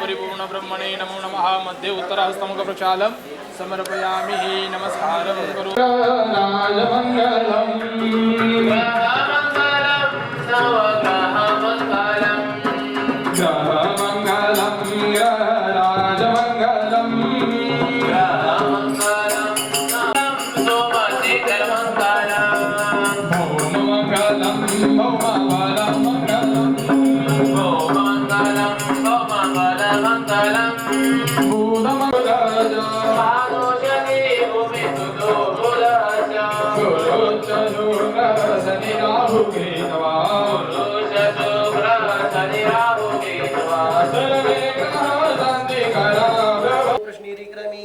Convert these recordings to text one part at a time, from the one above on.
परिपूर्ण ब्रह्मणे नमो नमः। मध्ये उत्तरास्तमुख प्रक्षालम समर्पयामि। नमस्कारं करो। कृष्णीरी क्रमी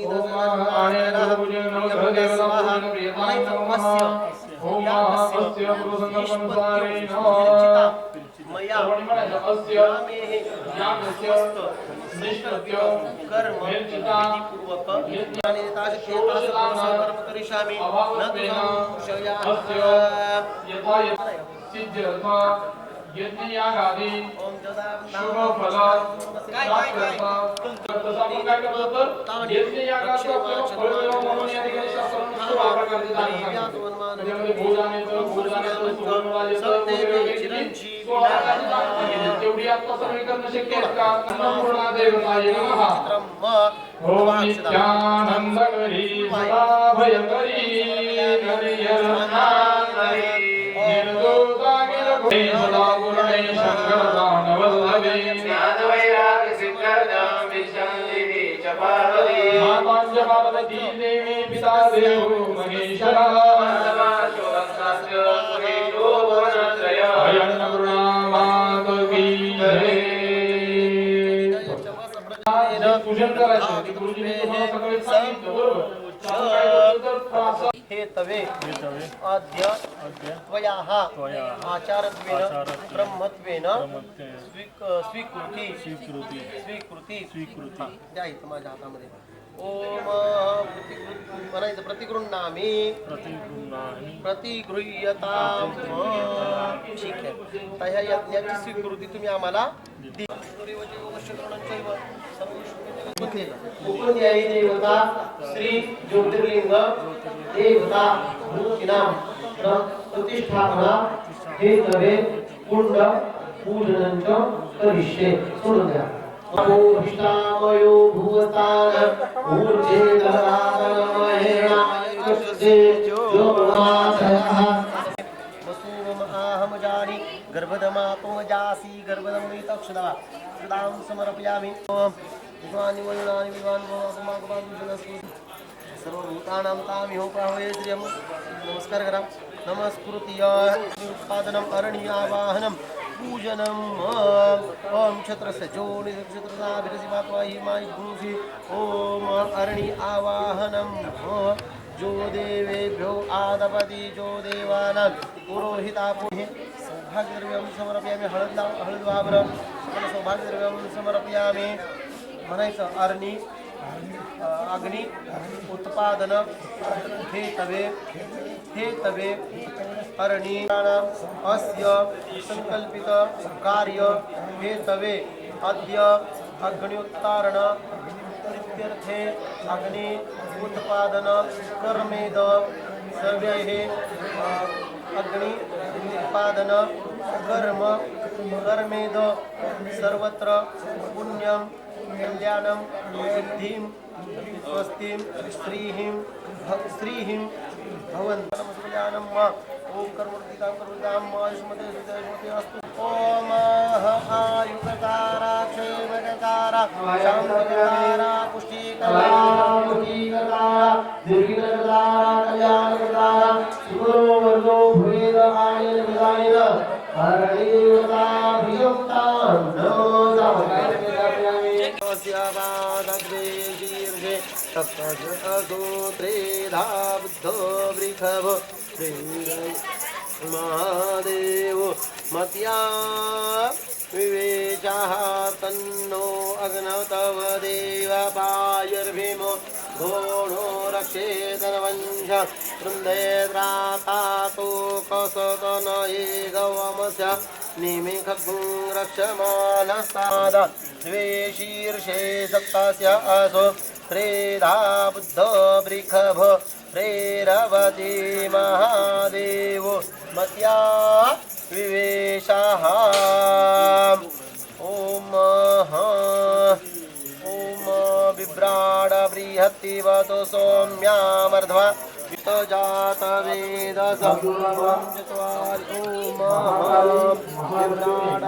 यज्ञयागादी शुभ फल काय तसं आपण काय करतो तर यज्ञयागाचं आपल्याला फळ म्हणून या ठिकाणी शास्त्रानुसार वापर करण्यात आलेला आहे. त्यामध्ये भोजनाचं सुवर्णराजाचं तेवढी आता सगळी करणं शक्य आहे का? अन्नपूर्णा देवताय नमः. ओम नित्यानंद करी सदा भयंकरी हरिहरनाथी निर्दोषा सदा गुरुणे शंकर दानवल्लभे ज्ञानवैराग्य सिद्धार्थं विशंसिनी च पार्वती मातांच पार्वती देवी पिता देवो महेश्वरा शोभस्तास्य पुरेशो भुवनत्रय अयन्न गुरुनामात की जय. पूजन करायचं गुरुजीने तुम्हाला सगळे सांगितलं बरोबर. हे तवे अद्य त्वयाः आचारत्वेन ब्रह्मत्वेन स्वीकृती द्या इथं माझ्या हातामध्ये. ओम म्हणायचं प्रतिगृह्णामि प्रतिगृह्यताम. ठीक आहे. तर ह्या यज्ञाची स्वीकृती तुम्ही आम्हाला दी. देवता श्री ज्योतिर्लिंग देवता मूर्तीनाम प्रतिष्ठापना हे तवे कुंड पूजनंच करिष्ये. सोडून द्या. अपोहिष्टामयो भुवतान ऊर्जे दहरादमहेणा कक्षे जोमासयः वसूमहाहम जानि गर्भदमातो जासि गर्भदमि तक्षदा सदां समर्पयामि. विद्वान् वरुणानि विद्वान् भवमागमागुजनस्तु सर्वभूतानां तामिहोपावये श्रियं. नमस्कार करा. नमस्कृत्य उत्पादनम् अरण्य आवाहनं पूजनम्. ओम क्षत्रस्य जो निक्षत्रता विरसिमात्वा हिमाय भूषि. ओम अरण्य आवाहनं जो देवेभ्यो आदपति जो देवानां पुरोहिता पुहे सौभाग्यद्रव्यं समर्पयामि. हळदवाबरं सकल सौभाग्यद्रव्यं समर्पयामि. म्हणायचं अरणी अग्नि उत्पादन हे तवे अरणी अस्य संकल्पित कार्य हे तवे अद्य अग्निउत्तारण इत्यर्थे अग्नि उत्पादन कर्मेद सर्वैः अग्नि उत्पादन कर्मेद सर्वत्र पुण्यं कल्याणं सिद्धिं स्वस्तिं श्रीहिं भवन्तु. कल्याणं मा ओम कर्मूर्तिकां कर्मूर्तिकां आयुष्मते सुदयमते अस्तु. ओम आयुककारा क्षेमकारा शांतकारा पुष्टिकारा पुष्टिकारा दीर्घकारा कल्याणकारा सुखो वर्गो भवेद आयन विदायन हरणीयता भियुक्तां नो जावकार्ययामि. स्यावादद्वेषीर्षे सप्तजसूत्रे धाबुद्धो वृषभ महादेव मत्या विवेचः तन्नो अग्नतव देवपायर्भीमो घोणो रक्षेतनवंश वृन्देद्रातातो कसतनये गवमस्य निमिखं रक्षमानस्ताद द्वेषीर्षे सप्तस्य असो त्रेधा बुद्ध वृषभ प्रेरवती महादेव मत्या विवेशः. ओम बिभ्राड बृहत्तिवतो सौम्यामर्ध्वा जात वेद सब्रह्म चत्वारि. ओम बिभ्राड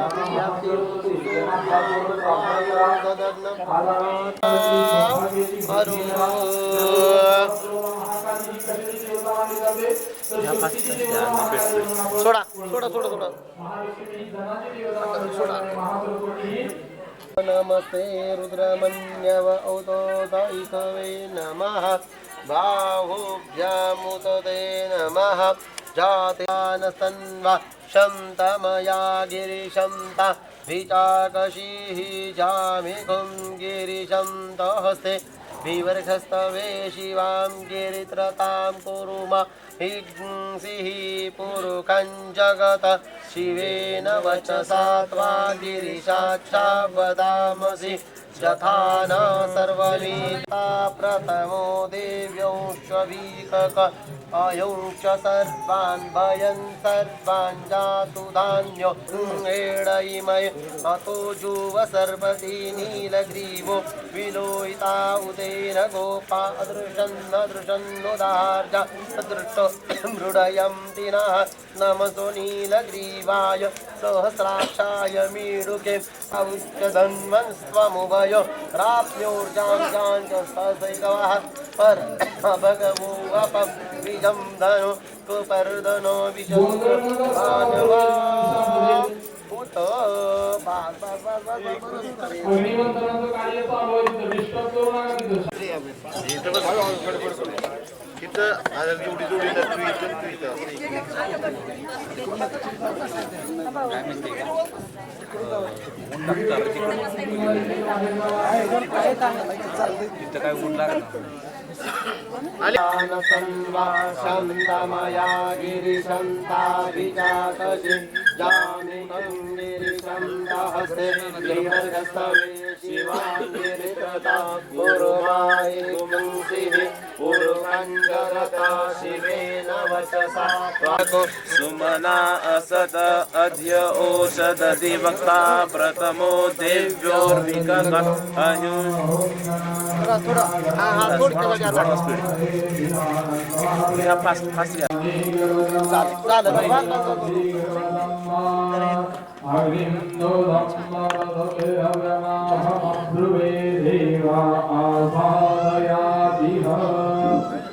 सोडा सोडा सोडा सोडा सोडा. नमस्ते रुद्रमन्यव औतोदयिकवे नमः बाहुभ्यामुतते नमः जात्यानस्तन्वा शन्तमया गिरिशन्त विचाकशीः जामिकुं गिरिशन्तहस्ते विवर्घस्तवे शिवां गिरित्रतां कुरुमा हिंसिः पुरुखं जगत शिवेन वचसा त्वा गिरिशाक्षा वदामसि यथा न सर्वमेता प्रथमो देव्यौश्चवीकक अयौश्च सर्वान् भयन् सर्वान् जातु धान्यो एडयिमय अतो जुव सर्वती नीलग्रीवो विलोहिता उदेन गोपा अदृशन्नदृशन्नुदार्जा अदृष्टो मृडयन्ति नः नमसो नीलग्रीवाय सहस्राक्षाय मीडुके औषधन्वंस्त्वमुभयो प्राप्योर्जां च ससैकवः पर भगवो अपं बीजं धनु कुपर्दनो विशन्वा पुत अग्निवंतनाचं कार्य चालू आहे तिथं डिस्टर्ब करू नका तिथं. काय ऊन लागत शान्तमया गिरिशन्ता विजातसि जामिनं गिरिशन्तहस्ते विवर्घस्तवे शिवां गिरित्रता पुरुमायिगुंसिः पुरुखं जगता शिवेन वचसा त्वाको सुमना असत अद्य ओषधि वक्ता प्रथमो देव्योर्विकक अयुं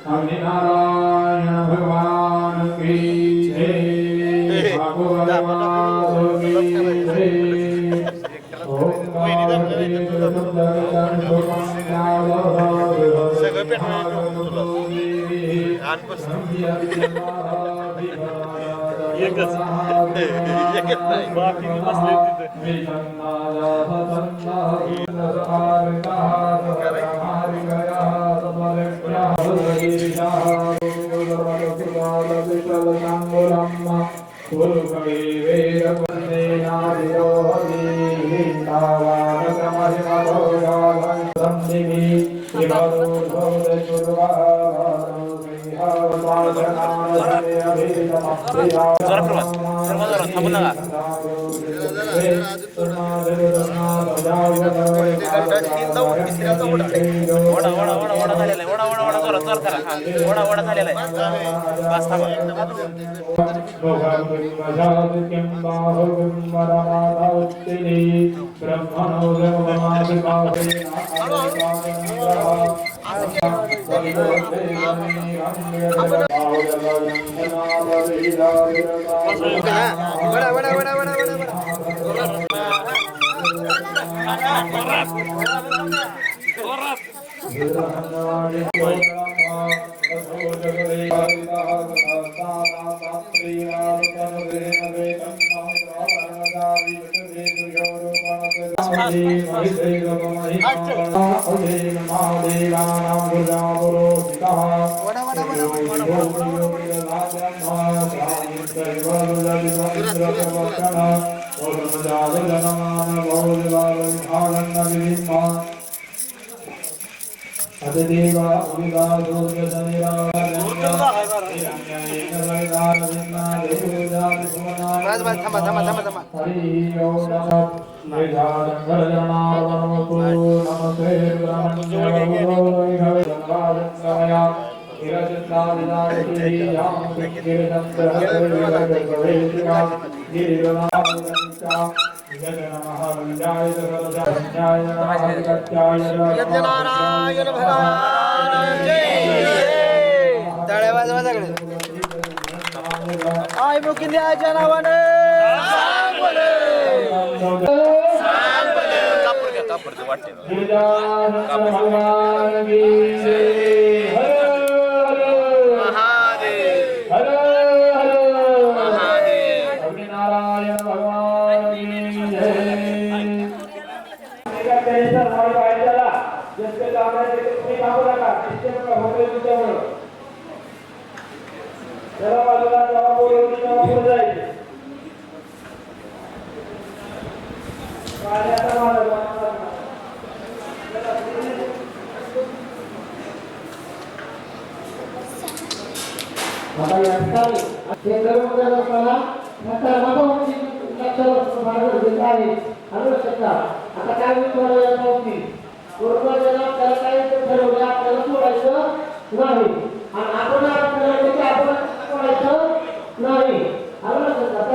अग्निनारायण भगवान की जय नारायण भगवान तळे वाजवाकडे आय मुकिंद्याच्या नावाने वापरते वाटते गिरिजानंद भगवान की जय. हर हर महादेव हर हर महादेव. स्वामीनारायण भगवान की जय. एका पेरेंटचा भाव पाहिजे झाला जिसके काम आहे ते तुम्ही काढू नका सिस्टम का होते तुमच्यामुळे जरा बाजूला जरा बोलून जरा पुढे जायचे पाण्याचा मार्ग आता या ठिकाणी हे कर्म करत असताना नंतर मनामध्ये लक्षात मार्ग घेतला आहे आवश्यकता आता काय विचार यायला होती पूर्वजना त्याला काही ठरवलं आपल्याला सोडायचं नाही आणि आपण ठरवलं की आपण सोडायचं नाही आवश्यकता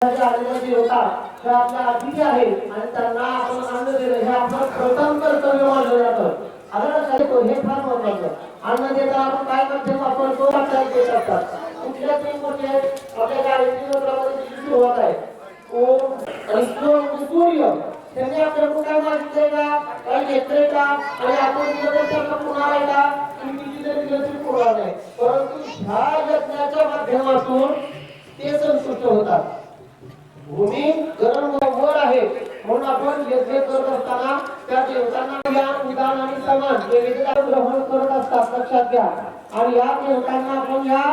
त्याला आदिवासी होता त्या आपल्या आधीचे आहेत आणि त्यांना आपण अन्न दिलं हे आपलं प्रथम कर्तव्य मानलं जातं हे फार महत्वाचं अन्न देताना आपण काय माध्यम वापरतो देत असतात कुठल्या तीन गोष्टी आहेत आपल्या गाडीची सुरुवात आहे सूर्य त्यांनी आपल्याकडून काय मागितलंय का काही घेतलंय का आणि आपण दिलं तर त्यांना पुन्हा आहे का किती जरी दिलं तरी पुन्हा नाही परंतु ह्या यज्ञाच्या माध्यमातून ते संतुष्ट होतात भूमी गरम वर आहे म्हणून आपण यज्ञ करत असताना त्या देवतांना ज्ञान विधान आणि समान हे विधान ग्रहण करत असतात लक्षात घ्या आणि या देवतांना आपण या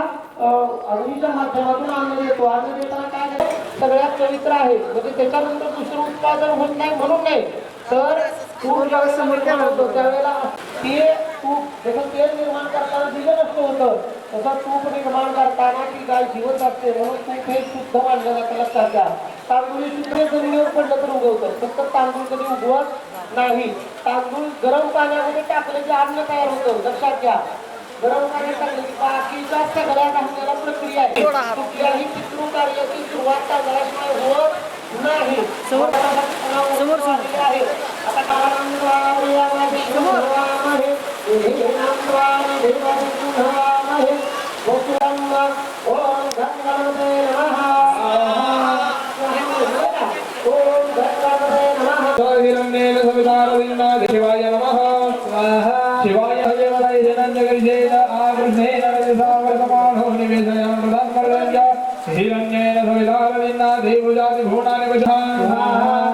अग्नीच्या माध्यमातून अन्न देतो अन्न देताना काय सगळ्यात पवित्र आहे म्हणजे त्याच्यानंतर दुसरं उत्पादन होत नाही म्हणून नाही तर तूप ज्यावेळेला निर्माण होतो त्यावेळेला ते तूप जसं तेल निर्माण करताना दिलं नसतं होतं तसं तूप निर्माण करताना ती गाय जिवंत असते म्हणून तूप हे शुद्ध मानलं जातं लक्षात घ्या तांदूळ शुद्ध जमिनीवर पडलं तर उगवतं फक्त तांदूळ कधी उगवत नाही तांदूळ गरम पाण्यामध्ये टाकलं की अन्न तयार होतं लक्षात घ्या गरम पाण्यात टाकलं की बाकीच्या सगळ्या धान्याला प्रक्रिया आहे कुठल्याही पितृ कार्याची सुरुवात तांदळाशिवाय होत नाही समोर आहे आता शिवाय नमः शिवाय देवाय जनंजगरिजेन आकृष्णेन रजसावर्तमानो निवेदनं प्रदानमर्दञ्च हिरण्येन सवितारविन्ना देवजाति भूतानि वशाः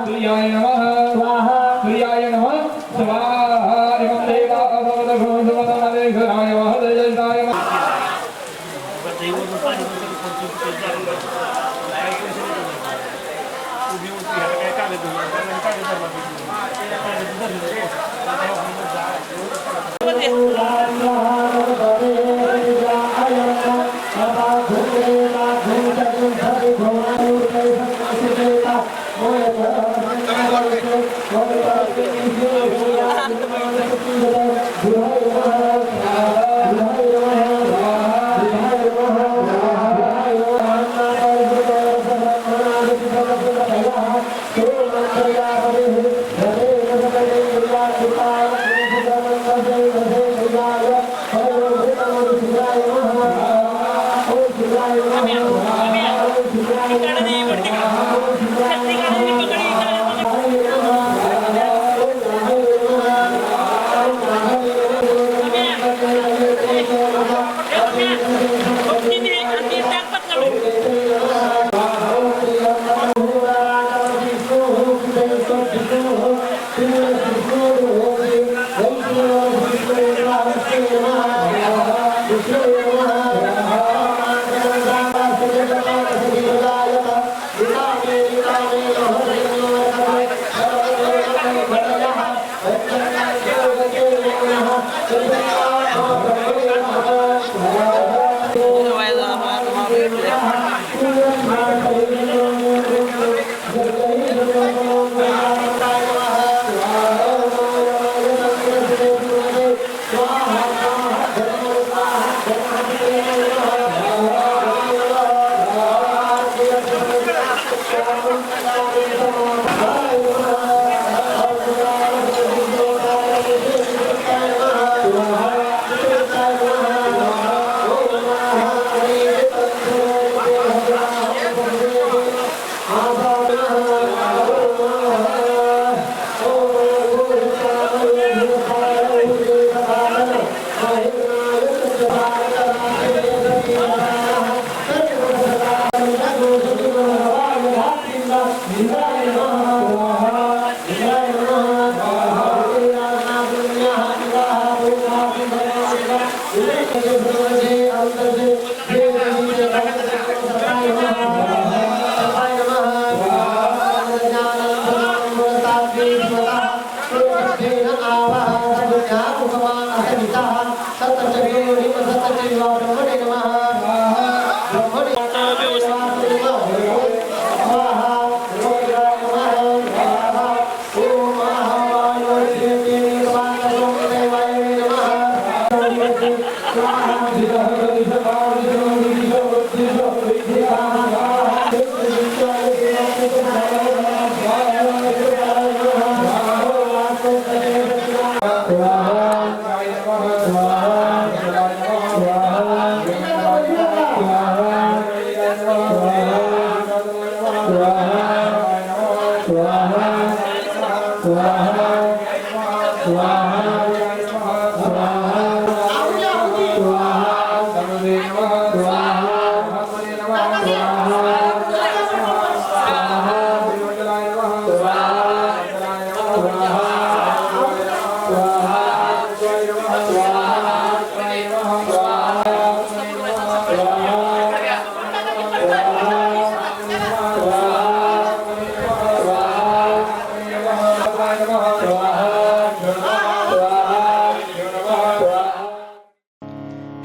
प्रियाय नमः स्वाहा प्रियाय नमः स्वाहा एवं देवा अभवदघोषवदनदेशराय महदयजताय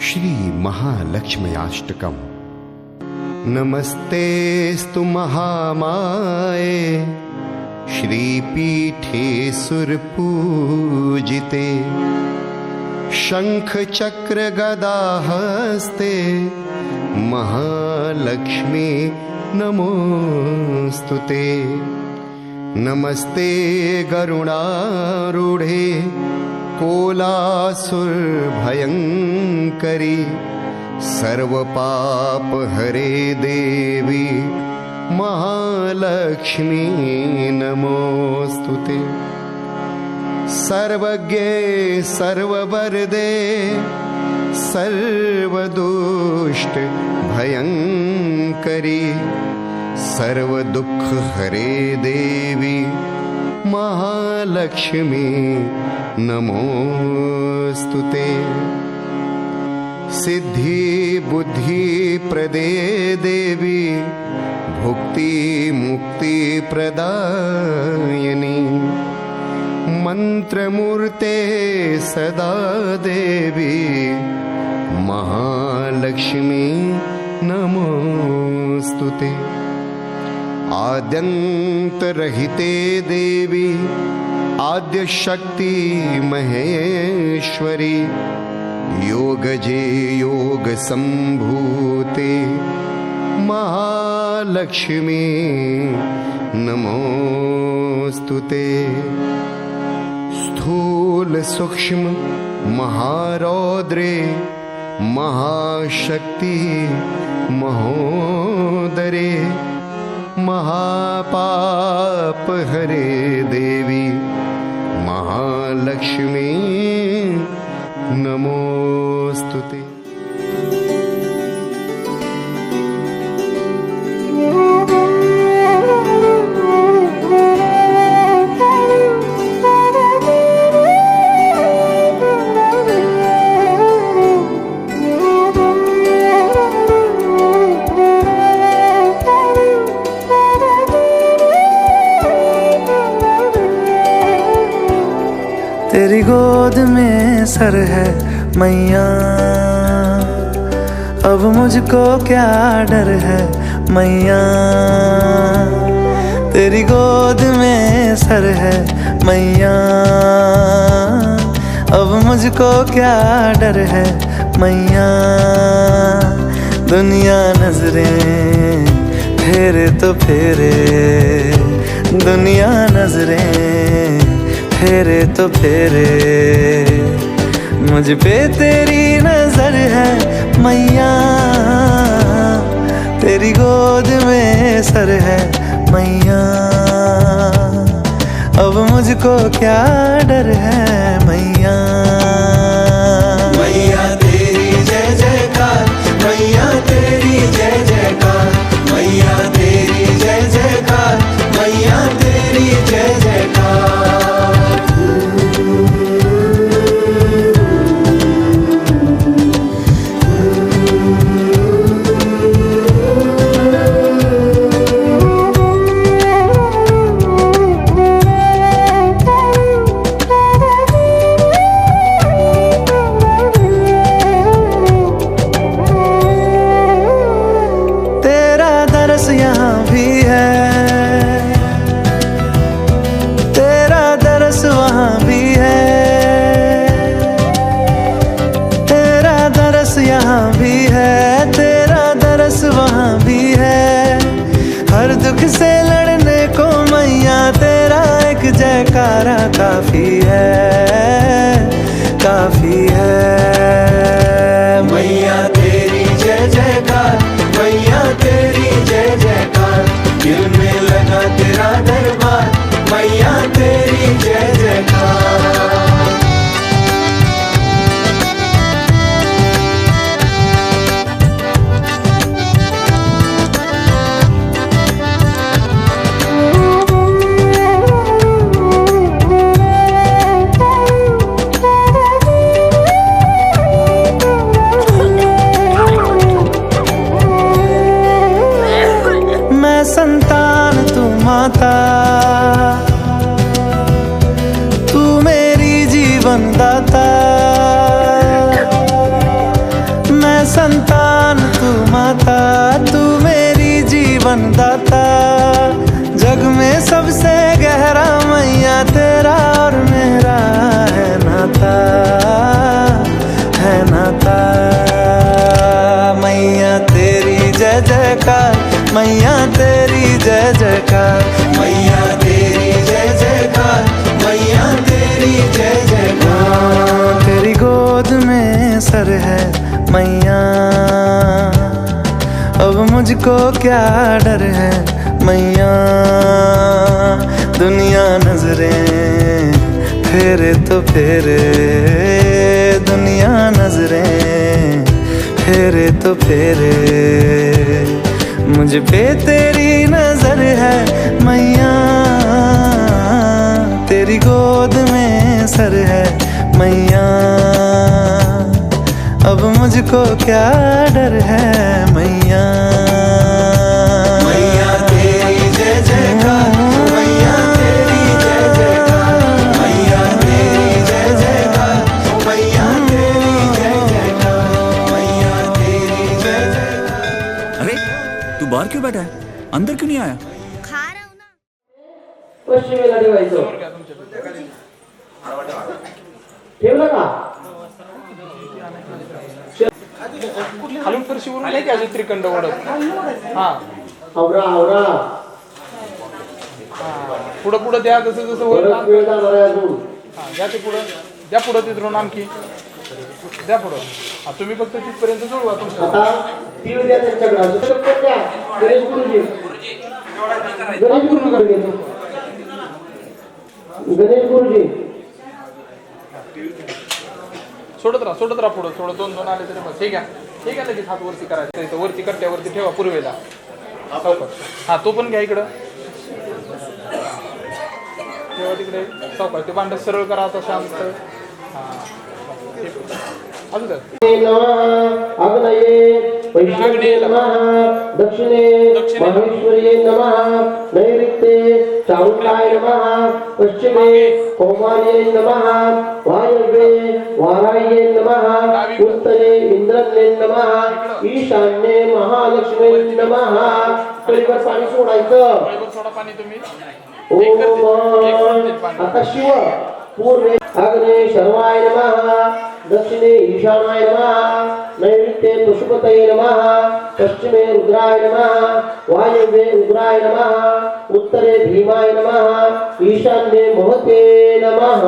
श्री महालक्ष्म्याष्टकम्। नमस्तेस्तु महामाये श्रीपीठे सुरपूजिते शंख चक्र गदाहस्ते महालक्ष्मी नमोस्तुते। नमस्ते गरुडारूढे कोलासुरभयङ्करी सर्वपापहरे देवी महालक्ष्मी नमोस्तुते। सर्वज्ञे सर्ववरदे सर्वदुष्ट भयङ्करी सर्वदुःखहरे देवी महालक्ष्मी नमोस्तुते। सिद्धि बुद्धि प्रदे देवी भुक्ति मुक्ति प्रदायिनी मंत्रमूर्ते सदा देवी महालक्ष्मी नमोस्तुते। आद्यन्तरहिते देवी आद्यशक्ति महेश्वरी योगजे योग संभूते महालक्ष्मी नमोस्तुते। स्थूल सूक्ष्म महारौद्रे महाशक्ति महोदरे महापाप हरे देवी महालक्ष्मी नमोस्तुते। तेरी गोद में सर है मैया, अब मुझको क्या डर है मैया। तेरी गोद में सर है मैया, अब मुझको क्या डर है मैया। दुनिया नजरें फेरे तो फेरे, दुनिया नजरें फेरे तो फेरे, मुझ पे तेरी नजर है मैया। तेरी गोद में सर है मैया, अब मुझको क्या डर है मैया। पास यहाँ भी है, तेरा दरस वहाँ भी है। हर दुख से लड़ने को मैया तेरा एक जयकारा काफी है, काफी है। मैया तेरी जय जयकार, मैया तेरी जय जयकार, दिल में लगा तेरा दरबार, मैया तेरी जय जयकार। मैं संतान तू माता, तू मेरी जीवन दाता। मैं संतान तू माता, तू मेरी जीवन दाता। जग में सबसे गहरा मैया तेरा और मेरा है नाता, है नाता। मैया तेरी जय जयकार, मैया तेरी जय जयकार, मैया तेरी जय जयकार, मैया तेरी जय जयकार। तेरी गोद में सर है मैया, अब मुझको क्या डर है मैया। दुनिया नजरें फेरे तो फेरे, दुनिया नजरें फेरे तो फेरे। मुझ पे तेरी नजर है मैया, तेरी गोद में सर है मैया। अब मुझको क्या डर है मैया। मैया तेरी जय जयकार, मैया तेरी जय जयकार, मैया तेरी जय जयकार, मैया तेरी जय जयकार, मैया तेरी जय जयकार। अरे तू बाहर क्यों बैठा है, अंदर क्यों नाही आया? पश्चिमेला ठेवायचं. ठेवलं का? खालून फरशीवरून नाही की अजून त्रिकंड ओढत. हा आवरा आवरा. पुढं पुढं द्या, जसं जसं होईल परत वेळ जाणार आहे अजून. द्या ते पुढं, द्या पुढं तिथून आणखी द्या पुढं. हा तुम्ही फक्त तिथपर्यंत जोडवा तुमचं. आता तीळ द्या त्यांच्याकडे. असं शपथ द्या. गणेश गुरुजी, गणेश गुरुजीकडे घे. गणेश गुरुजी सोडत राहा पुढं थोडं. दोन दोन आले तरी बस. हे घ्या, हे घ्या. लगेच हात वरती करायचं. इथं वरती कट्ट्यावरती ठेवा पूर्वेला. सावकाश. हा तो पण घ्या इकडं ठेवा तिकडे. सावकाश. ते भांड सरळ करा आता शांत. हा अजून आग्नेये वैष्णवे नमः, दक्षिणे महेश्वर्ये नमः, नैऋत्ये चामुण्डाय नमः, पश्चिमे कौमार्ये नमः, वायव्ये वाराह्ये नमः, उत्तरे इंद्रन्ये नमः, ईशान्ये महालक्ष्मी नमः. कळीवर पाणी सोडायचं. सोडा पाणी तुम्ही. ओम आता शिव. पूर्वे अग्ने शर्वाय नमः, दक्षिणे ईशानाय नमः, नैऋत्ये पशुपतये नमः, पश्चिमे रुद्राय नमः, वायव्ये रुद्राय नमः, उत्तरे भीमाय नमः, ईशान्ये महते नमः.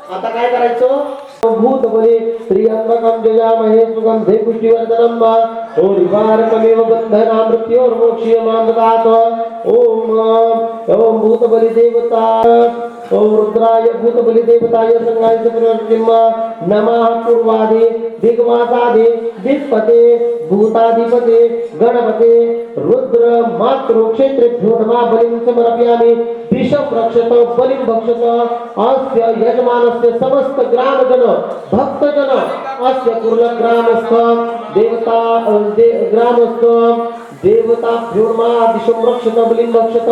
आता काय करायचं? भूतबले त्र्यंबकं जयामहे सुगंधे पुष्टिवर्धनं वा ओरिवारकमेव बन्धना मृत्योर्मोक्षीयमां ददात. ओम भूतबली देवता, ओम रुद्राय भूतबली देवताय संगाय प्रवर्तिमा नमः. पूर्वादे दिग्वासादे दिक्पते भूताधिपते गणपते रुद्र मातृ क्षेत्रेभ्यो नमः बलिं समर्पयामि. दिशं रक्षत बलिं भक्षत. अस्य यजमानस्य समस्त ग्रामजन भक्तजन अस्य कुर्लग्रामस्थ देवता ग्रामस्थ देवताभ्यो नमः दिशं रक्षत बलिं भक्षत.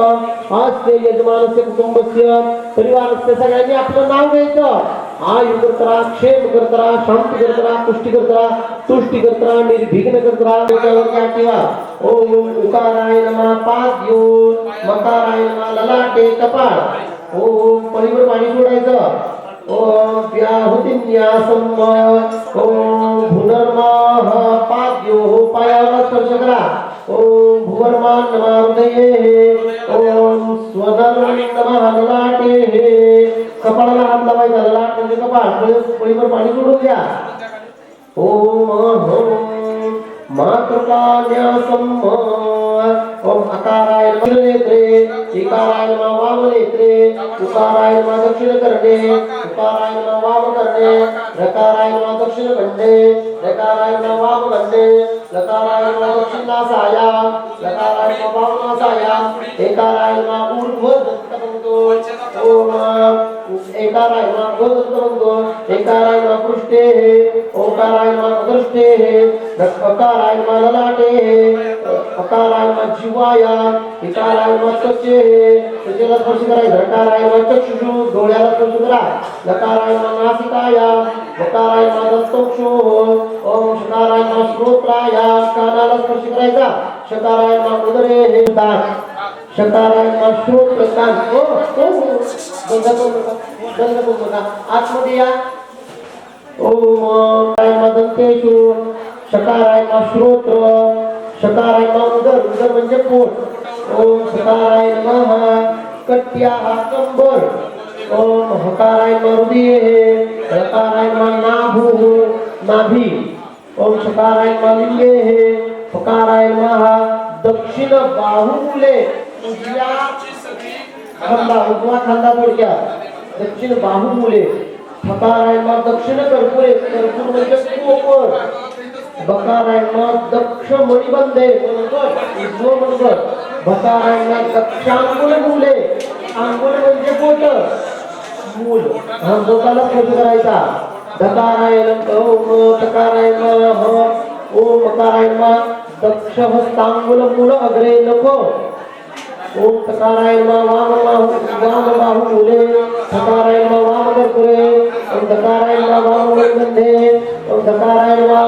अस्य यजमानस्य कुटुंबस्य परिवारस्य सगळ्यांनी आपलं नाव घ्यायचं. आयु करतरा, क्षेम करतरा, शांती करतरा, पुष्टी करतरा, तुष्टी करतरा, निर्विघ्न करतरा. किंवा ओम उकाराय नमः 5 घेऊन, मकाराय नमः ललाटे कपाळ. ओम पळीवर पाणी सोडायचं. ओम व्याहुतिन्यासम ओम भुनर्माह पाद्यो पायाला स्पर्श करा ओम भुवर्मान नमः हृदये ओम स्वधर्म नमः ललाटे कपाळाला हात लावायचा ललाट म्हणजे कपाळ पोळीवर पाणी सोडून द्या ओम मातृकान्यासम ओम अकाराय नमः नेत्रे इकाराय नमः वाम नेत्रे उकाराय नमः दक्षिण कर्णे उकाराय नमः वाम कर्णे रकाराय नमः दक्षिण कंठे रकाराय नमः वाम कंठे लकाराय नमः दक्षिण नासाया लकाराय नमः वाम नासाया एकाराय नमः ऊर्ध्व दत्तबंधो ओम एकाराय नमः गोदत्तबंधो एकाराय नमः पृष्ठे ओकाराय नमः अदृष्टे अकाराय नमः ललाटे अकाराय नमः जीवाया इकाराय नमः त्वचे त्वचेला स्पर्श करायचा रकाराय नमः चक्षुषु डोळ्याला स्पर्श करा लकाराय नमः नासिकाया वकाराय नमः दंतोक्षु ओम शकाराय नमः श्रोत्राया कानाला स्पर्श करायचा शकाराय नमः उदरे दात शकाराय नमः श्रोत्र कान बंद करू नका आतमध्ये या ओम दंतेषु शकाराय नमः श्रोत्र शकाराय नमः उदर म्हणजे पोट ओम शकाराय नमः कट्याः कंबर ओम हकाराय नमः हृदये हकाराय नमः नाभुः नाभी ओम शकाराय नमः लिंगे हकाराय नमः दक्षिण बाहुमूले उजव्या खांदा उजवा खांदा थोडक्यात दक्षिण बाहुमूले हकाराय नमः दक्षिण कर्पुरे कर्पूर म्हणजे कोपर बकाराय नमः दक्ष मणिबंधे उजव मनगट बकाराय नमः दक्षांगुल मूले अंगुल म्हणजे बोट मूल हा बोटाला स्पर्श करायचा धकाराय नमः ओम तकाराय नमः ओम मकाराय नमः दक्ष हस्तांगुल मूल अग्रे नको ओम तकाराय नमः वाम बाहु मूले तकाराय नमः वाम कर्पुरे ओम तकाराय नमः वाम मणिबंधे ओम तकाराय नमः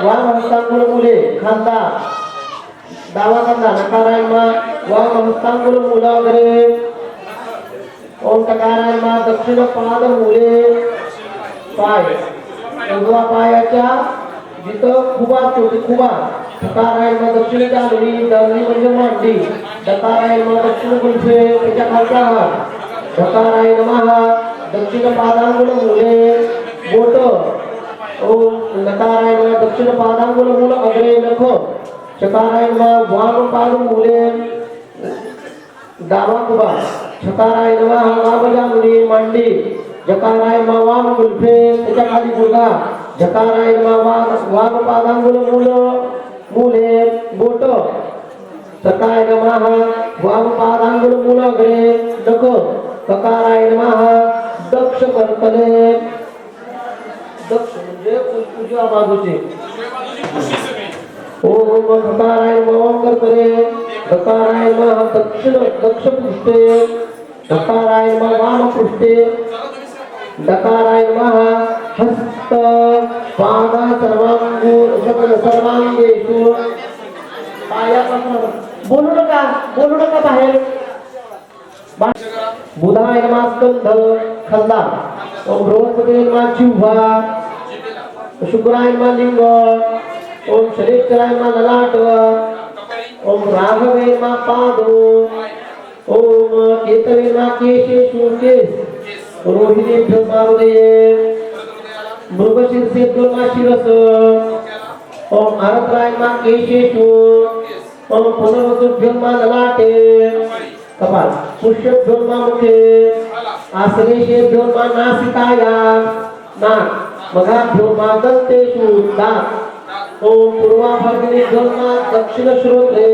वाम हस्तांगुल मूले खांदा डावा खांदा नकाराय नमः वाम हस्तांगुल मूलाग्रे ओम तकाराय नमः दक्षिण पाद मूले पाय उजवा पायाच्या जिथं खुबा छोटी खुबा धकाराय नमः दक्षिण डालवी म्हणजे मांडी धकाराय नमः दक्षिण गुंफे त्याच्या खालचा भाग धकाराय नमः दक्षिण पादांगुल मूले बोट ओम नकाराय नमः दक्षिण पादांगुल मूल अग्रे नख चकाराय नमः वाम पाद मूले डावा खुबा छकाराय नमः वाम जांघी मांडी जकाराय नमः वाम गुंफे त्याच्या खाली गुडघा जकाराय नमः वाम पादांगुल मूले बोट सकाय नमः वाम पादांगुल मूल अग्रे नख ककाराय नमः दक्ष कर्तले दक्ष म्हणजे उजव्या बाजूचे ओम ककाराय नमः कर्तले ककाराय नमः दक्षिण दक्ष पृष्ठे ककाराय नमः वाम पृष्ठे दकाराय नमः हस्त पादा सर्वांगेषु पायापासून बोलू नका बाहेर बुधाय नमः स्कंध खांदा ओम बृहस्पती नमः जिह्वा शुक्राय नमः लिंग ओम शनीश्चराय नमः ललाट ओम राघवे नमः पादो ओम केतवे नमः केशेषु केश रोहिणीभ्यो नमः हृदये मृगशीर्षेभ्यो नमः शिरस ओम आरद्राय नमः केशेषु ओम पुनर्वसुभ्यो नमः ललाटे कपाल पुष्यभ्यो नमः मुखे आश्लेषेभ्यो नमः नासिकाया नाक मघाभ्यो नमः दंतेषु दात ओम पूर्वाभागिनीभ्यो नमः दक्षिण श्रोत्रे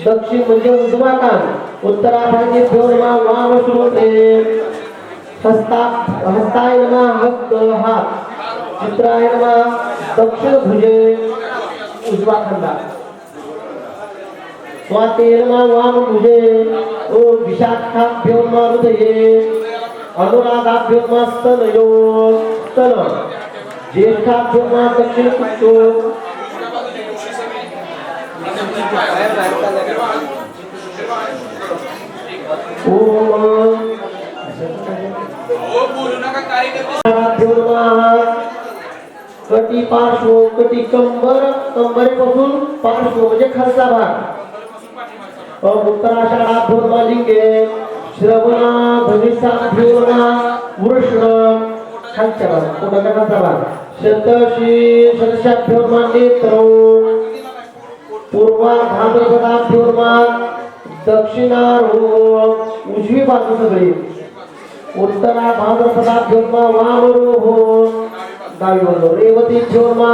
दक्षिण म्हणजे उजवा कान उत्तराभागिनीभ्यो नमः वाम श्रोत्रे हस्ताय नमः हस्त हात चित्राय नमः दक्षिण भुजे उजवा खांदा स्वाते नमः वाम भुजे ओम विशाखाभ्यो नमः हृदये अनुराधाभ्यो नमः स्तनयो स्तन ज्येष्ठाभ्यो नमः दक्षिण कुक्षो ओम बोलू नका कार्यक्रम कटी पार्श्व कटी कंबरेपासून पार्श्व म्हणजे खालचा भाग उत्तराषाढाभ्योर्मालिंगे श्रवणा धनिष्ठाभ्योर्मा वृष्ण खालच्या भाग पोटाचा खालचा भाग शतशाभ्योर्मा नेत्र पूर्वा भाद्रपदाभ्योर्मा दक्षिणारो उजवी बाजू सगळी उत्तरा भाद्रपदाभ्योर्मा वामरोहो डावी बाजू रेवतीभ्योर्मा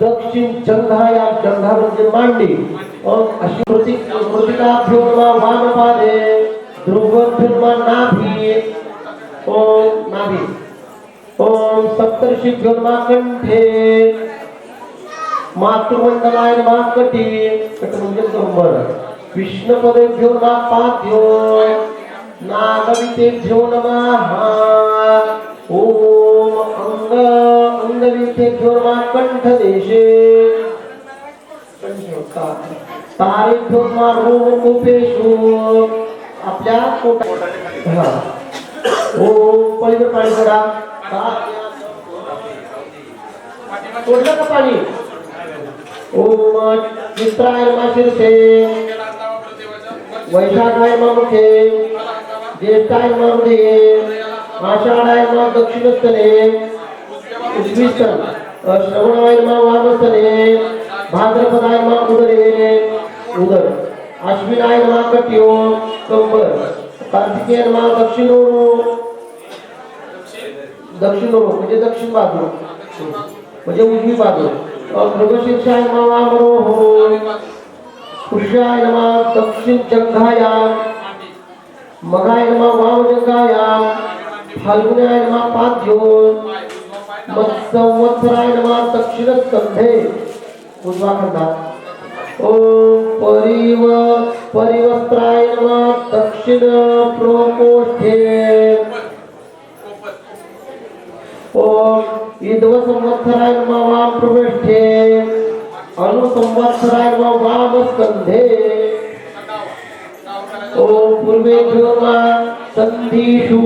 दक्षिण जंघाया जंघा म्हणजे मांडी अशी कृतिकाभ्योर्मा वामपादे ध्रुवभ्योर्मा नाभी ओम नाभी ओम सप्तर्षिभ्योर्मा कंठे मातृमंडलाय नमः कटी कट म्हणजे कंबर विष्णुपदेभ्योर्मा पाद्यो नागवितेभ्यो नमः ओम अंगवितेभ्योर्मा कंठदेशे तारेभ्योर्मा रोमकूपेषु आपल्या पोटात हा ओम पलीकडे पाणी सोडा सोडलं का पाणी ओम चित्राय नमः शीर्षे वैशाखाय नमः मुखे ज्येष्ठाय नमः हृदये आषाढाय नमः दक्षिणस्तने उजवीस्तन श्रवणाय नमः वामस्तने भाद्रपदाय नमः उदरे उदर अश्विनाय नमः कट्यो कंबर कार्तिकेय नमः दक्षिणोरो म्हणजे दक्षिण बाजू म्हणजे उजवी बाजू मृगशीर्षाय नमः वामरोहो पुष्याय नमः दक्षिण जंघायाम मघाय नमः वाम जंघायाम फाल्गुनाय नमः पाद्यो मत्संवत्सराय नमः दक्षिण स्कंधे उजवा खंडा ओम परिवस्त्राय नमः दक्षिण प्रकोष्ठे ओम ईदव संवत्सराय नमः वाम प्रविष्ठे अनुसंवत्सराय नमः वाम स्कंधे ओम पूर्वेभ्योर्मा संधीषु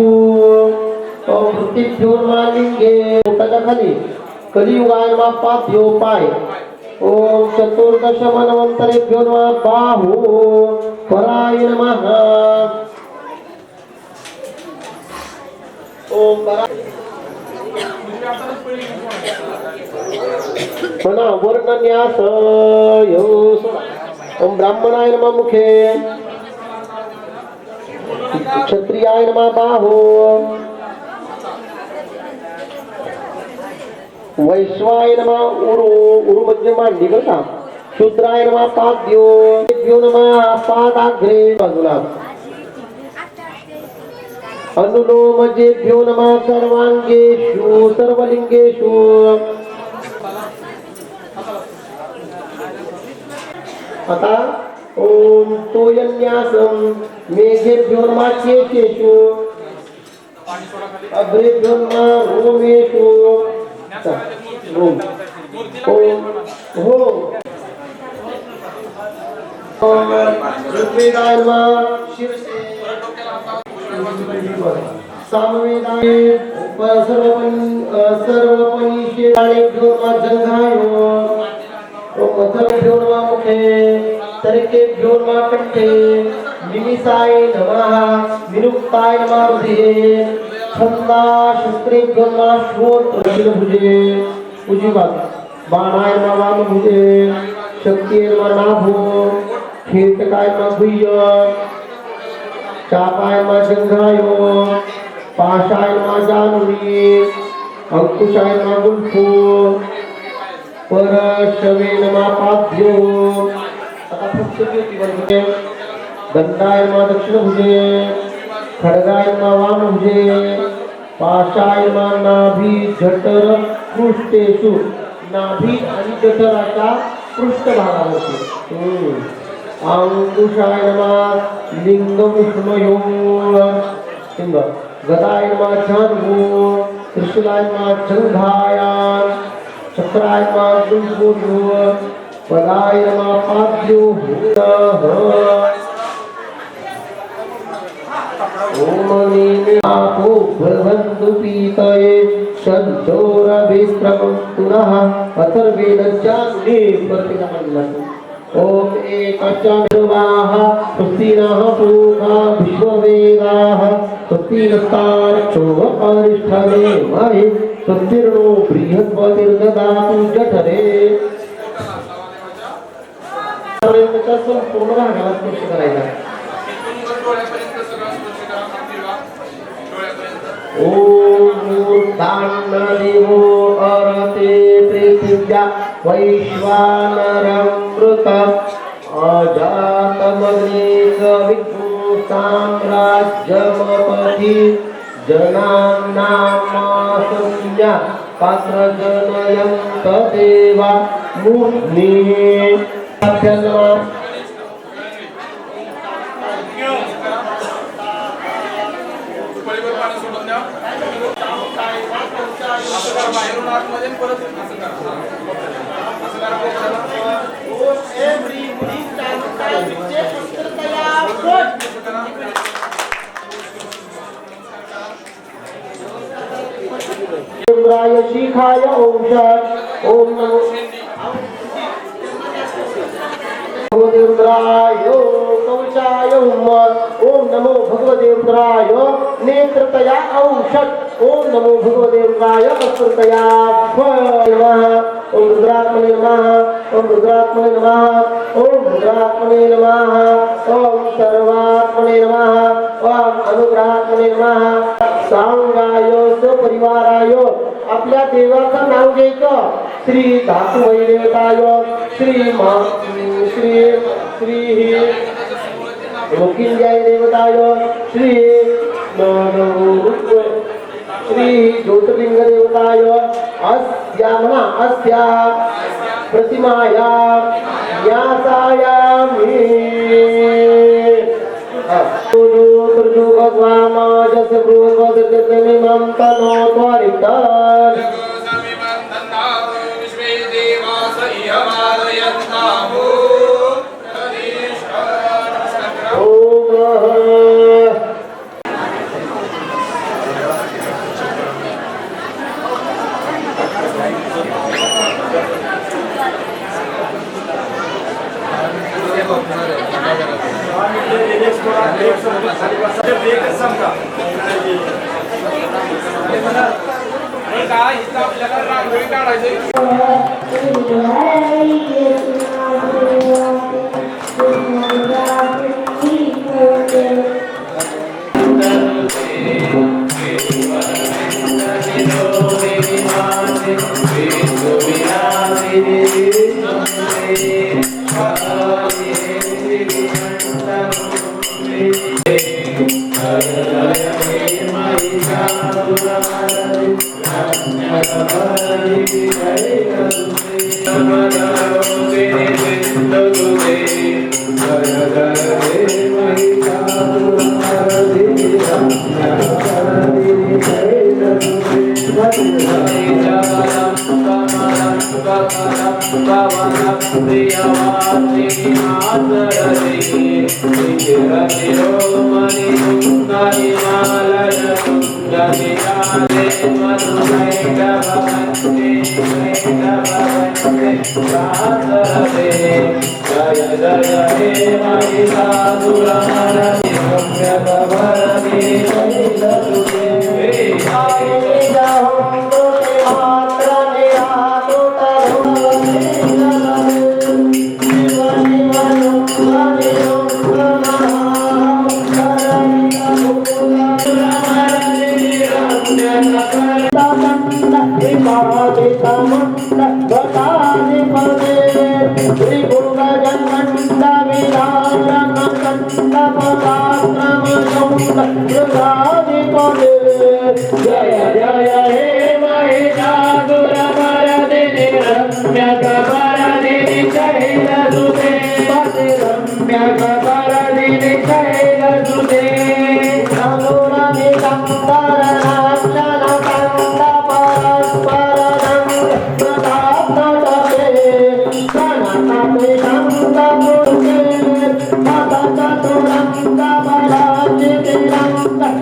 ओम वृत्तिभ्योर्मा लिंगे पोटाच्या खाली कलियुगाय नमः पाद्यो पाय ओम चतुर्दश मनवंतरेभ्यो नमः बाहु पराय नमः ओम मना वर्णन्यास ओम ब्राह्मणाय नमः मुखे क्षत्रियाय नमः बाहो वैश्वाय नमः उरु म्हणजे मांडी बरं का शूद्राय नमः पाद्यो नमः पादाग्रे बाजूला अनुलोमजेभ्यो नमः सर्वांगेषु सर्वलिंगेषु आता ओम तोयन्यासम मेघेभ्यो नमः केशेषु अग्रेभ्यो नमः रोमेषु रोम ओम हो ओम ऋग्वेदाय नमः शिरसे सामवेदाय सर्वपनिषेधानेभ्यो नमः जंघायो मथभ्यो नमः मुखे तर्केभ्यो नमः कंठे निमिषाय नमः विनुक्ताय नमः हृदये छन्दाशस्त्रेभ्यो नमः श्रोत्रभुजे उजिवात बाणाय नमः वामभुजे शक्तिये नमः नाभो खेटकाय नमः गुह्य चापाय नमः जंघायो पाशाय नमः जानुनी अंकुशाय नमः गुल्फो परशवे नमः पाद्यो दंडाय नमः दक्षिणभुजे खड्गाय नमः वामभुजे पाशाय नमः नाभी जठर पृष्ठेषु नाभी आणि जठराच्या पृष्ठभागावरती अंकुशाय नमः लिंग विष्णुयो लिंग गदाय नमः जान्हू त्रिशूलाय नमः जंघायाम चक्राय नमः गुल्फो पदाय नमः पाद्यो ओम नीमिनापो भवन्तु पीतये षड्जोरभिस्रवन्तु नः अथर्वेदज्ञाने प्रतिगमन्नतु ओम एकचन्द्रवाः स्वस्तिनः पूर्वा विश्ववेदाः स्वस्तिनस्तार्क्ष्यो अरिष्ठवे महि स्वस्तिर्नो बृहस्पतिर्ददातु जठरे पर्यंतचा संपूर्ण भागाला स्पर्श करायचा ओम मूर्धान्नदेवो अरते पृथिव्या वैश्वानरमृत अजातमग्नेक विष्णु साम्राज्यमपति जनानामासंज्ञा पात्रजनयन्त देवा मूर्ध्नि बाहेरून आतमध्ये परत असं करा इंद्राय शिखाय औषध ओम नमो भगवते इंद्राय कवचाय ओम नमो भगवते इंद्राय नेत्रतया औषध ओम नमो भगवते इंद्राय अस्त्रतया नमः ओम रुद्रात्मने नमः ओम रुद्रात्मने नमः ओम रुद्रात्मने नमः ओम सर्वात्मने नमः ओम अनुग्रहात्मने नमः सांगाय सपरिवाराय आपल्या देवाचं नाव घ्यायचं श्री धातुमयी देवताय श्री मृत्युंजय देवताय श्री ज्योतिर्लिंग देवताय अस्या म्हणा अस्या प्रतिमाया न्यासायामि भगवामाजस्य बृहस्पतिर्जन्मे मम तनो त्वरितान् आपल्याला रांगोळी काढायची Thank you.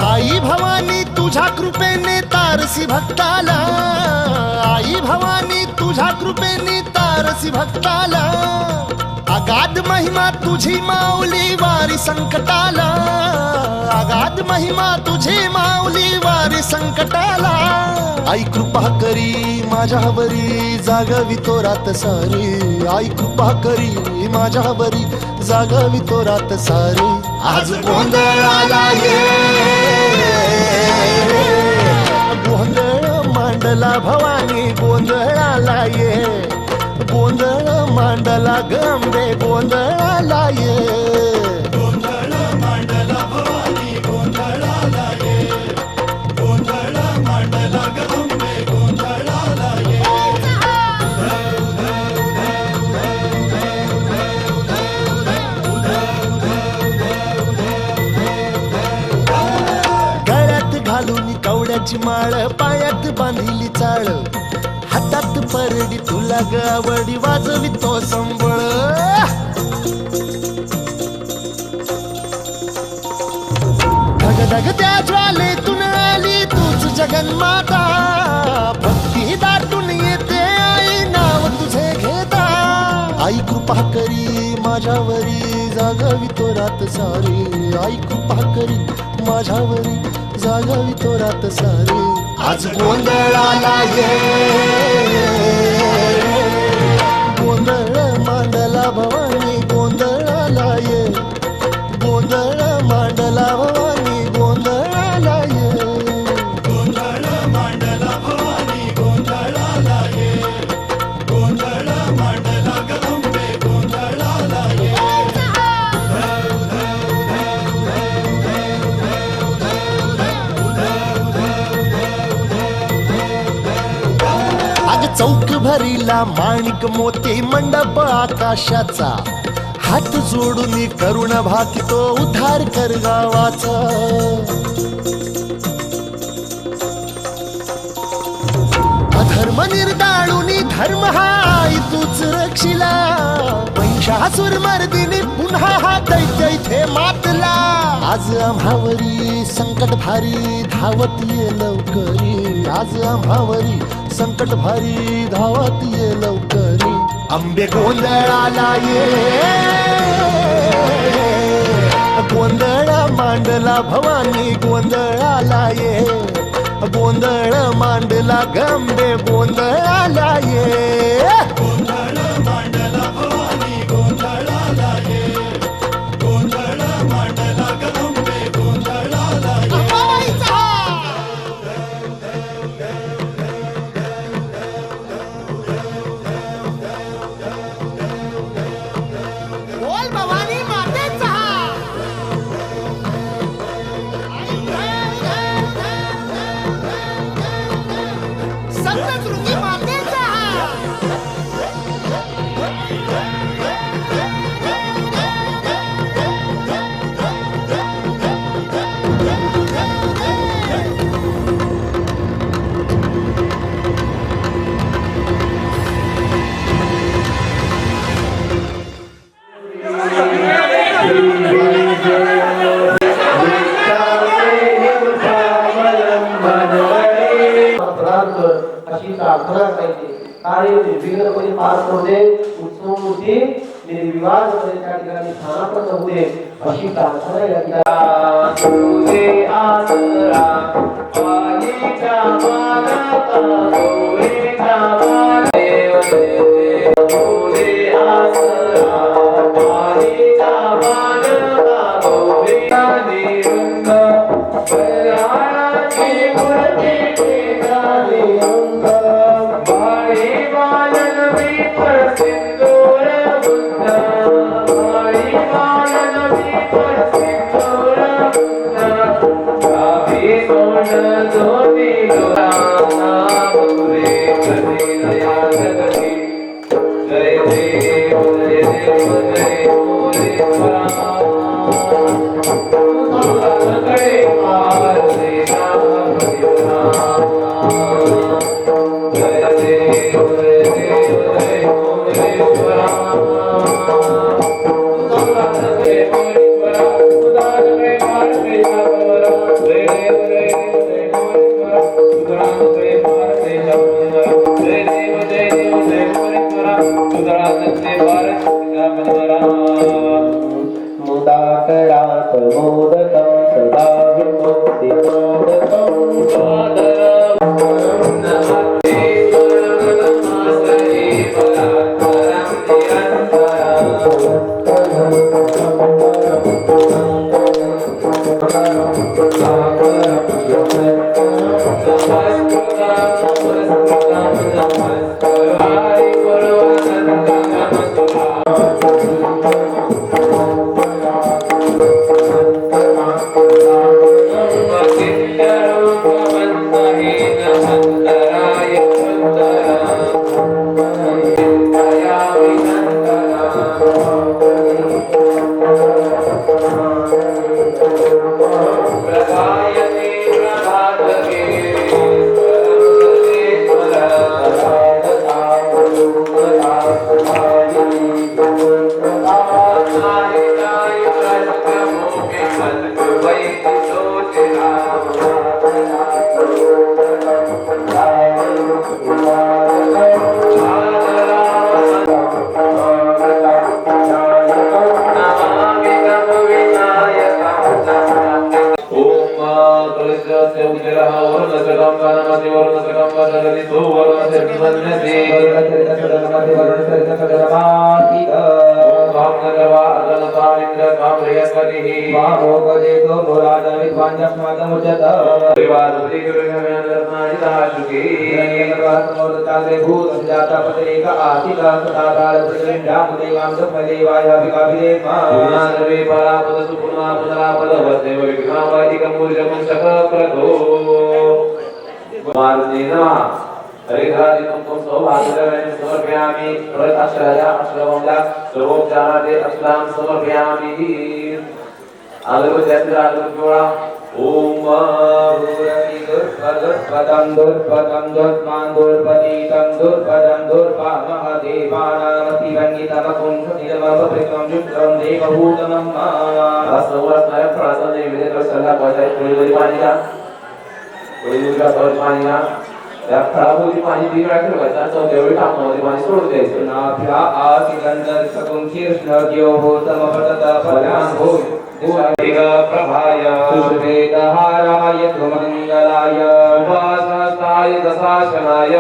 आई भवानी तुझ्या कृपेने तारसी भक्ताला, आई भवानी तुझ्या कृपेने तारसी भक्ताला, अगाध महिमा तुझी माऊली वारी संकटाला, अगाध महिमा तुझी माऊली वारी संकटाला. आई कृपा करी माझ्यावरी जागवी तो रात सारी, आई कृपा करी माझ्यावरी जागवी तो रात सारी. आज गोंधळाला ये गोंधळ मांडला भवानी गोंधळाला ये, गोंधळ मांडला गंबे गोंधळाला ये, गोंधळ मांडला भवानी गोंधळाला ये, गोंधळ मांडला गंबे गोंधळाला ये. गळ्यात घालून कवड्याची माळ, पायात बांधिली चाळ, हातात परडी तुला गावडी वाजवी तो संबळ. धगधग त्या ज्वालेतून आली तूच जगन्माता, भक्ती दाटून येते आई नाव तुझे घेता. आई कृपा करी माझ्यावरी जागवी तो रात सारी, आई कृपा करी माझ्यावरी जागवी तो रात सारी. आज गोंधळाला ये गोंधळ मांडला भवानी गोंधळाला ये, गोंधळ मांडला भवानी गोंधळाला ये, गोंधळ मांडला भवानी गोंधळाला ये, गोंधळ मांडला गंबे गोंधळाला ये. चौक भरीला माणिक मोती मंडप आकाशाचा, हात जोडून करुण भाकितो उद्धार कर गावाचा. अधर्म निर्दाळून धर्म हाय तूच रक्षिला, महिषासुर मर्दिनी पुन्हा हा दैत्य इथे मातला. आज आम्हावरी संकट भारी धावत ये लवकरी, आज आम्हावरी संकट भारी धावत ये लवकरी. अंबे गोंधळाला ये गोंधळ मांडला भवानी गोंधळाला ये, गोंधळ मांडला गंबे गोंधळाला ये बोल भवानी मातेचा सप्तशृंगी मातेचा अशी प्रार्थना करायची कार्य निर्विघ्नपणे पार करू दे उत्सव मूर्ती निर्विवादपणे त्या ठिकाणी स्थानापन्न होऊ दे अशी प्रार्थना या ठिकाणी आसरा पालिका मानता गोरेचा देव देव आसरा पालिका मानता गोरेचा निरुंद बराळाची मूर्ती प्रभाय सुश्वेतहाराय सुमंगलाय अमृताय दशाशनाय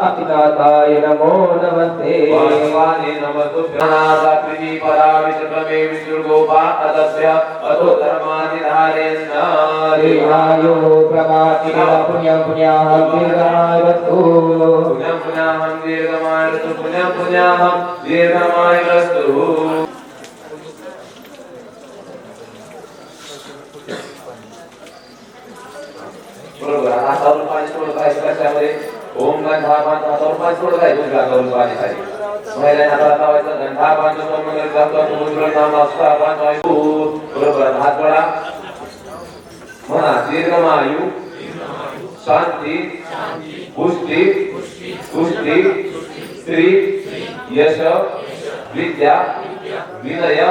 अपिनाथाय नमो नमस्ते वासवाने नमस्तुभ्यं परा विश्वमे विष्णुगोपा अदस्य अतो धर्माधिधारेण देवायो प्रभाति पुण्यं पुण्याहं दीर्घाय वस्तु पुण्यं पुण्याहं दीर्घमाय वस्तु पुण्यं पुण्याहं दीर्घमाय वस्तु बरोबर हातावरून पाणी सोडत राहायचं कशामध्ये ओम गंधापान हातावरून पाणी सोडत राहायचं हातावरून पाणी खाली महिलांना हाताला लावायचं गंधापान मंगल जातो नाम अस्तापान वायू बरोबर हात जोडा म्हणा दीर्घमायू शांती पुष्टी पुष्टी स्त्री यश विद्या विनय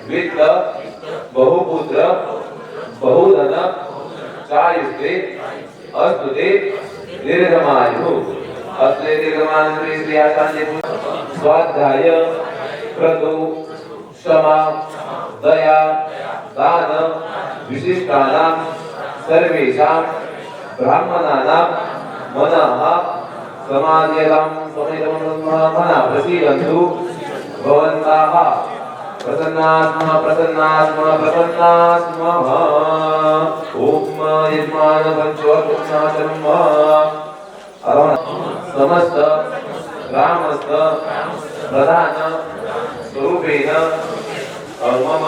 वित्त बहुपुत्र बहुधन चायुष्टे अस्तुते दीर्घमायु असले दीर्घमान श्री शांती स्वाध्याय क्रतु क्षमा दया दान विशिष्टानां सर्वेषां ब्राह्मणानां मनः समाध्यतां मना प्रसीदन्तु भवन्ताः प्रसन्नास्मः प्रसन्नास्मः प्रसन्नास्मः ओम यजमान पंचवक्त्रनाथं समस्त रामस्त प्रधान स्वरूपेण मम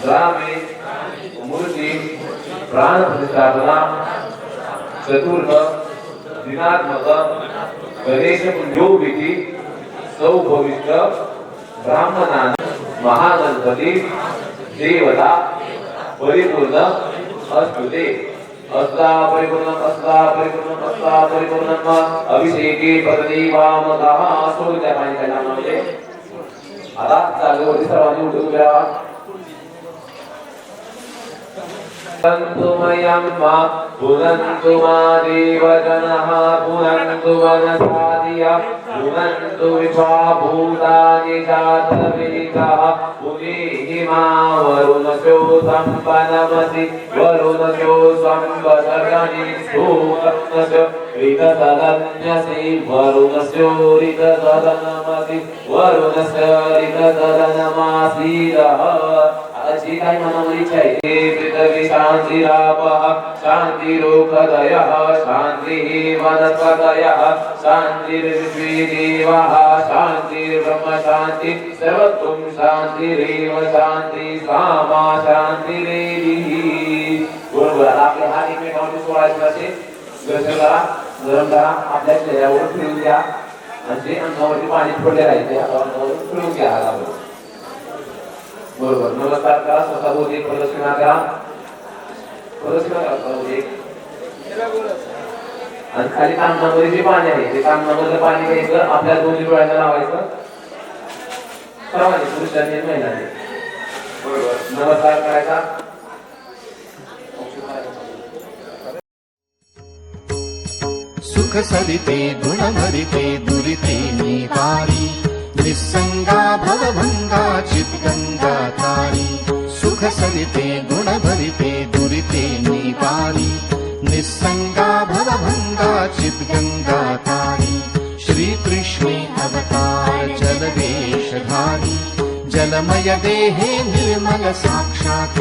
ग्रामे मूर्ति प्राण प्रतिष्ठापना चतुर्थ दिनात्मक गणेश पुण्योविधि सौभविष्ट ब्राह्मणां महागणपती देवता परिपूर्ण अस्तुते अस्ता परिपूर्णम अभिषेके पददेवामतः सोच्या पाणी नामामध्ये आता जागेवरती सर्वांनी उठून उभे राहा पुनन्तु मा देवजनः पुनन्तु वनसादिया पुनन्तु विश्वाभूतानि जातवेदः पुनेहि मा वरुणस्यो सम्पनमसि वरुणस्यो सम्पदगनि सुवर्णस्य ऋततदन्यसि वरुणस्यो ऋततदनमसि वरुणस्य ऋततदनमासीदः जी काही मनामध्ये इच्छा आहे पृथ्वी शांतिरापः शांतिरोखदयः शांतिः वनस्पतयः शांतिर्विश्वे देवाः शांतिर्ब्रह्म शांति सर्वत्वं शांतिरेव शांति सामा शांतिरेवी बरोबर आपले हात एकमेकांवर सोडायचे असे दर्शन करा गरम करा आपल्या शरीरावर फिरून घ्या म्हणजे अंगावरती पाणी पडले राहायचे अंगावर फिरून घ्या हातावर बरोबर नमस्कार करा स्वतःभोवती प्रदक्षिणा करा स्वतःभोवती आणि खाली कामनामध्ये जे पाणी आहे ते कामनामधलं पाणी घ्यायचं आपल्या दोन्ही डोळ्यांना लावायचं सर्वांनी पुरुषांनी महिलांनी बरोबर नमस्कार करायचा सुख सरिते गुण भरिते दुरिते निवारी निस्संगा भवभंगा चित्गंगा तारी सुख सरिते गुण भरिते दुरिते निवारी निस्संगा भवभंगा चित्गंगा तारी श्री कृष्णे अवतार जलवेशधारी जलमय देहे निर्मल साक्षात्